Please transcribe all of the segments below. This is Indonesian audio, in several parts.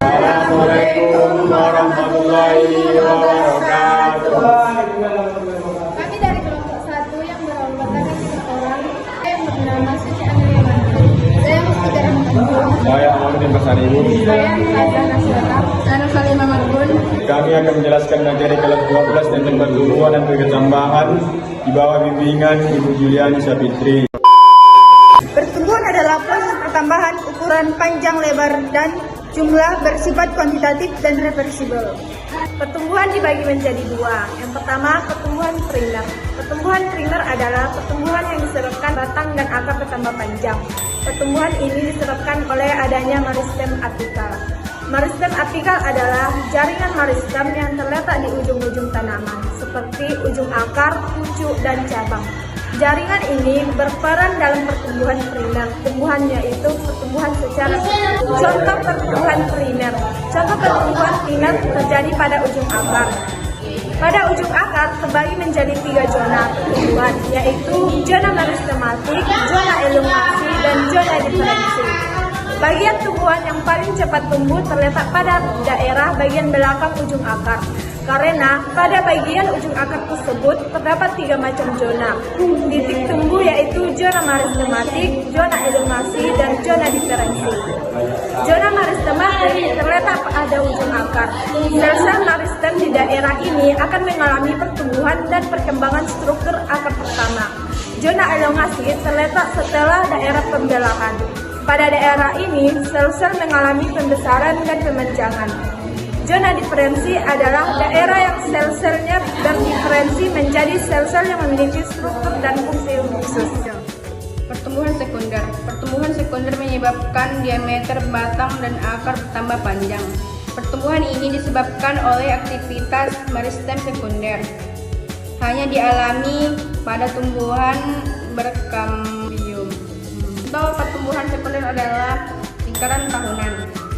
Assalamualaikum warahmatullahi wabarakatuh. Kami dari kelompok 1 yang beranggotakan 4 orang. Saya bernama Suci Amelia Mantu. Saya Mustika Rahmatullah. Saya Muhammad Basaribu. Saya Muhammad Nasrullah. Saya Salimah Marbun. Kami akan menjelaskan materi kelas 12 tentang pertumbuhan dan perkembangan di bawah bimbingan Ibu Juliani Sapitri. Pertumbuhan adalah proses pertambahan ukuran panjang, lebar, dan jumlah bersifat kuantitatif dan reversibel. Pertumbuhan dibagi menjadi 2. Yang pertama, pertumbuhan primer. Pertumbuhan primer adalah pertumbuhan yang disebabkan batang dan akar bertambah panjang. Pertumbuhan ini disebabkan oleh adanya meristem apikal. Meristem apikal adalah jaringan meristem yang terletak di ujung-ujung tanaman, seperti ujung akar, pucuk, dan cabang. Jaringan ini berperan dalam pertumbuhan primer. Tumbuhannya itu pertumbuhan secara contoh pertumbuhan primer. Contoh pertumbuhan primer terjadi pada ujung akar. Pada ujung akar terbagi menjadi 3 zona pertumbuhan, yaitu zona meristematik, zona elongasi, dan zona diferensi. Bagian tumbuhan yang paling cepat tumbuh terletak pada daerah bagian belakang ujung akar. Karena pada bagian ujung akar tersebut terdapat 3 macam zona. Titik tumbuh yaitu zona meristematik, zona elongasi, dan zona diferensi. Zona meristematik terletak pada ujung akar. Sel-sel meristem di daerah ini akan mengalami pertumbuhan dan perkembangan struktur akar pertama. Zona elongasi terletak setelah daerah pembelahan. Pada daerah ini, sel-sel mengalami pembesaran dan pemanjangan. Zona diferensi adalah daerah yang sel-selnya berdiferensi menjadi sel-sel yang memiliki struktur dan fungsi khusus. Pertumbuhan sekunder. Pertumbuhan sekunder menyebabkan diameter batang dan akar bertambah panjang. Pertumbuhan ini disebabkan oleh aktivitas meristem sekunder. Hanya dialami pada tumbuhan berkambium. Contoh pertumbuhan sekunder adalah lingkaran tahunan.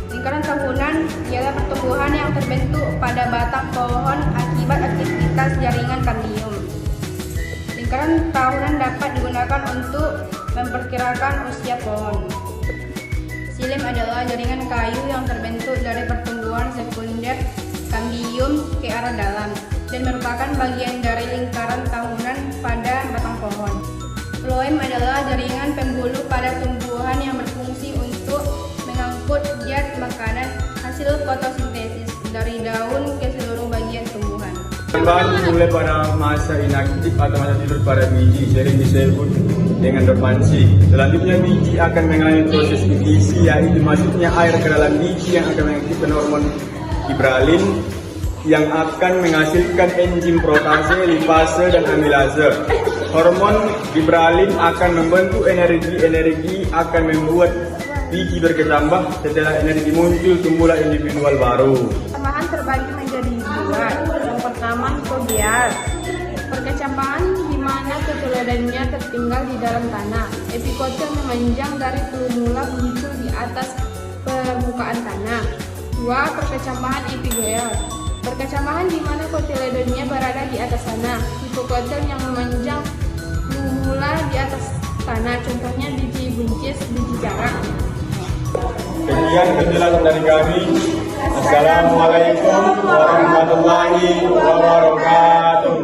Lingkaran tahunan ialah pertumbuhan yang terbentuk pada batang pohon akibat aktivitas jaringan kambium. Lingkaran tahunan dapat digunakan untuk memperkirakan usia pohon. Xilem adalah jaringan kayu yang terbentuk dari pertumbuhan sekunder kambium ke arah dalam dan merupakan bagian dari lingkaran tahunan pada batang pohon. Floem adalah jaringan pembuluh pada tumbuhan yang berfungsi untuk mengangkut zat makanan hasil fotosintesis dari daun ke seluruh bagian tumbuhan. Perkembangan dimulai pada masa inaktif atau masa tidur pada biji, sering disebut dengan dormansi. Selanjutnya biji akan mengalami proses divisi, yaitu masuknya air ke dalam biji yang akan mengaktifkan hormon gibralin yang akan menghasilkan enzim protase, lipase, dan amilase. Hormon gibralin akan membentuk energi akan membuat biji berkembang. Setelah energi muncul, tumbuhlah individual baru. Perkecambahan terbagi menjadi 2. Yang pertama, hipobial. Perkecambahan di mana keteladaannya tertinggal di dalam tanah. Epikotel memanjang dari plumula muncul di atas permukaan tanah. 2. Perkecambahan epigoel. Perkecambahan di mana kotiledonnya berada di atas tanah. Hipokotel yang memanjang plumula di atas tanah. Contohnya biji buncis, biji jarak. Sekian penjelasan dari kami. Assalamualaikum warahmatullahi wabarakatuh.